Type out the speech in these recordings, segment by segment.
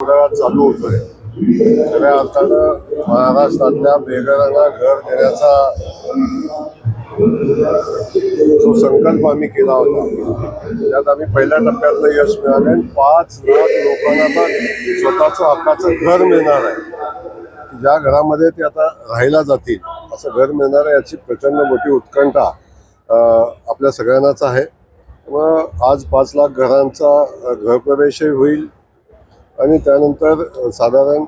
उन्हाळा चालू होतोय. खऱ्या अर्थानं महाराष्ट्रातल्या बेघरांना घर देण्याचा जो संकल्प आम्ही केला होता त्यात आम्ही पहिल्या टप्प्यातलं यश मिळालं आणि 5 लाख लोकांना आता स्वतःचं हक्काचं घर मिळणार आहे. ज्या घरामध्ये ते आता राहायला जातील असं घर मिळणार आहे याची प्रचंड मोठी उत्कंठा आपल्या सगळ्यांनाच आहे. मग आज 5 लाख घरांचा गृहप्रवेशही होईल आणि त्यानंतर साधारण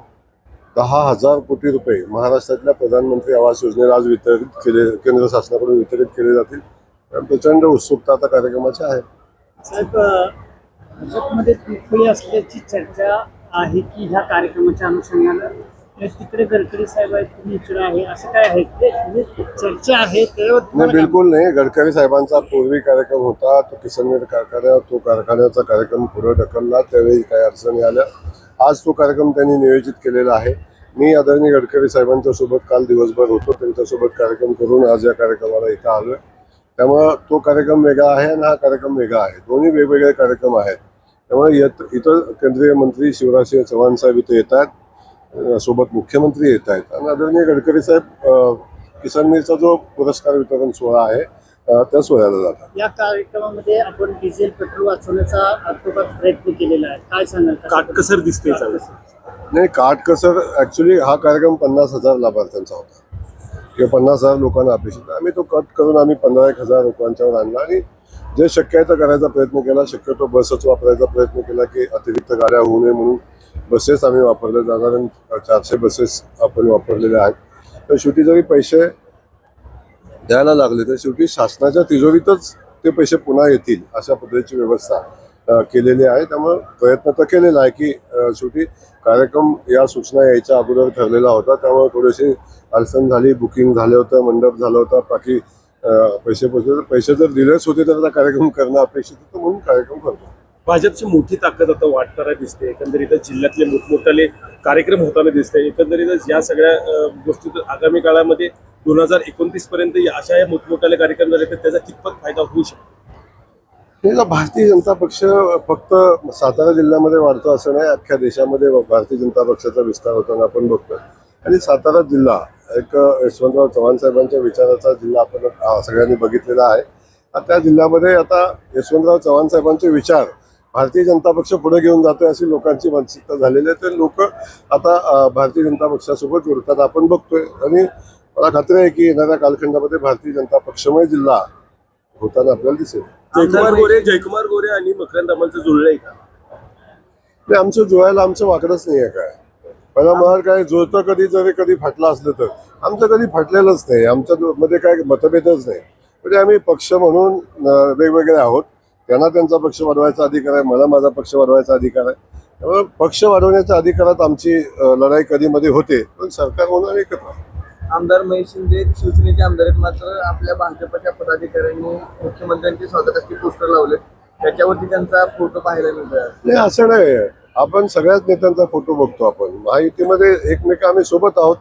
10,000 कोटी रुपये महाराष्ट्रातल्या प्रधानमंत्री आवास योजनेला आज वितरित केले, केंद्र शासनाकडून वितरित केले जातील. प्रचंड उत्सुकता आता कार्यक्रमाची आहे. साहेब, भाजपमध्ये तुटफुली असल्याची चर्चा आहे की ह्या कार्यक्रमाच्या अनुषंगानं तिकडे गडकरी साहेब आहेत, तुम्ही इकडे आहे, असं काय आहे ते चर्चा आहे? नाही, बिलकुल नाही. गडकरी साहेबांचा पूर्वी कार्यक्रम होता तो किसनमेर कारखाना, तो कारखान्याचा कार्यक्रम पुढे ढकलला, त्यावेळी काही अडचणी आल्या. आज तो कार्यक्रम त्यांनी नियोजित केलेला आहे. मी आदरणीय गडकरी साहेबांच्या सोबत काल दिवसभर होतो, त्यांच्यासोबत कार्यक्रम करून आज या कार्यक्रमाला इथं आलोय. त्यामुळं तो कार्यक्रम वेगळा आहे आणि हा कार्यक्रम वेगळा आहे. दोन्ही वेगवेगळे कार्यक्रम आहेत. त्यामुळे इतर केंद्रीय मंत्री शिवराजसिंह चौहान साहेब इथे येत आहेत, सोबत मुख्यमंत्री येत आहेत आणि आदरणीय गडकरी साहेब किसनमेरचा जो पुरस्कार वितरण सोहळा आहे त्या सोहळ्याला जातात. या कार्यक्रमामध्ये आपण डिझेल पेट्रोल वाचवण्याचा प्रयत्न केलेला आहे, काय सांगाल? काटकसर दिसते. नाही, काटकसर ऍक्च्युली हा कार्यक्रम 50,000 लाभार्थ्यांचा होता किंवा 50,000 लोकांना अपेक्षित. आम्ही तो कट करून आम्ही 15,000 लोकांच्यावर आणला आणि जे शक्य आहे तर करायचा प्रयत्न केला. शक्यतो बसच वापरायचा प्रयत्न केला की अतिरिक्त गाड्या होऊ नये म्हणून बसेस आम्ही वापरले. साधारण 400 बसेस आपण वापरलेल्या आहेत. तर शेवटी जरी पैसे द्यायला लागले तर शेवटी शासनाच्या तिजोरीतच ते पैसे पुन्हा येतील अशा पद्धतीची व्यवस्था केलेली आहे. त्यामुळे प्रयत्न तर केलेला आहे की शेवटी कार्यक्रम या सूचना यायच्या अगोदर ठरलेला होता. त्यामुळे थोडीशी अडचण झाली, बुकिंग झालं होतं, मंडप झालं होतं, बाकी पैसे जर दिलेच होते तर आता कार्यक्रम करणं अपेक्षित होतं म्हणून कार्यक्रम करतो. भाजपची मोठी ताकद आता वाटताना दिसते. एकंदरीतच जिल्ह्यातले मोठमोठाले कार्यक्रम होताना दिसते. एकंदरीतच या सगळ्या गोष्टी आगामी काळामध्ये 2029 पर्यंत अशा या मोठमोठाले कार्यक्रम झाले तर त्याचा कितपत फायदा होऊ शकतो? भारतीय जनता पक्ष फक्त सातारा जिल्ह्यामध्ये वाढतो असं नाही, अख्ख्या देशामध्ये भारतीय जनता पक्षाचा विस्तार होताना आपण बघतोय. आणि सातारा जिल्हा एक यशवंतराव चव्हाण साहेबांच्या विचाराचा जिल्हा आपण सगळ्यांनी बघितलेला आहे. त्या जिल्ह्यामध्ये आता यशवंतराव चव्हाण साहेबांचे विचार भारतीय जनता पक्ष पुढे घेऊन जातोय अशी लोकांची मानसिकता झालेली आहे. तर लोक आता भारतीय जनता पक्षासोबत जोडतात आपण बघतोय आणि मला खात्री आहे की येणाऱ्या कालखंडामध्ये भारतीय जनता पक्षमय जिल्हा होताना आपल्याला दिसेल. जयकुमार गोरे आणि मकरंद अमलचं जुळलंय का? नाही, आमचं जुळायला आमचं वाकडच नाही आहे. काय पहिला मला काय जुळतं कधी जरी कधी फाटलं असलं तर आमचं कधी फाटलेलंच नाही. आमच्या मध्ये काय मतभेदच नाही. म्हणजे आम्ही पक्ष म्हणून वेगवेगळे आहोत. त्यांना त्यांचा पक्ष वाढवायचा अधिकार आहे, मला माझा पक्ष वाढवायचा अधिकार आहे. त्यामुळे पक्ष वाढवण्याच्या अधिकारात आमची लढाई कधी मध्ये होते, पण सरकार म्हणून एकत्र. आमदार महेश शिंदे शिवसेनेचे आमदार आहेत, मात्र आपल्या भाजपच्या पदाधिकाऱ्यांनी मुख्यमंत्र्यांचे स्वागताचे पोस्टर लावले, त्याच्यावरती त्यांचा फोटो पाहायला मिळतो. नाही, असं नाही. आपण सगळ्याच नेत्यांचा फोटो बघतो. आपण महायुतीमध्ये एकमेक आम्ही सोबत आहोत,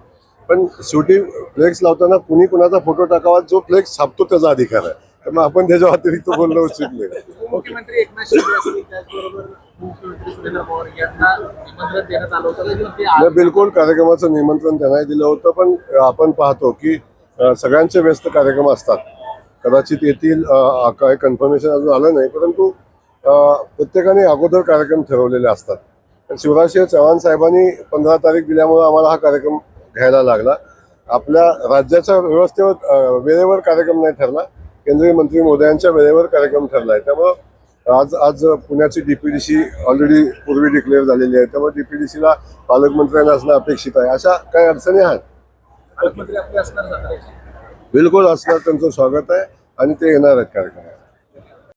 पण शेवटी फ्लेक्स लावताना कुणी कुणाचा फोटो टाकावा, जो फ्लेक्स छापतो त्याचा अधिकार आहे. त्यामुळे आपण त्याच्या अतिरिक्त बोलणं उचित नाही. मुख्यमंत्री एकनाथ शिंदे असतील, त्याचबरोबर मुख्यमंत्री सुरेंद्र पवार यांना निमंत्रण देण्यात आलं होतं. बिलकुल कार्यक्रमाचं निमंत्रण त्यांनाही दिलं होतं, पण आपण पाहतो की सगळ्यांचे व्यस्त कार्यक्रम असतात. कदाचित येथील काय कन्फर्मेशन अजून आलं नाही, परंतु प्रत्येकाने अगोदर कार्यक्रम ठरवलेले असतात. शिवराजसिंह चौहान साहेबांनी 15 तारीख दिल्यामुळे आम्हाला हा कार्यक्रम घ्यायला लागला. आपल्या राज्याच्या व्यवस्थेवर वेळेवर कार्यक्रम नाही ठरला, केंद्रीय मंत्री मोदयांच्या वेळेवर कार्यक्रम ठरला आहे. त्यामुळं आज पुण्याची DPDC ऑलरेडी पूर्वी डिक्लेअर झालेली आहे. त्यामुळे DPDCला पालकमंत्र्यांना असणं अपेक्षित आहे. अशा काही अडचणी आहेत. पालकमंत्री आपले असणार. बिलकुल असणार, त्यांचं स्वागत आहे आणि ते येणार आहेत कार्यक्रमात.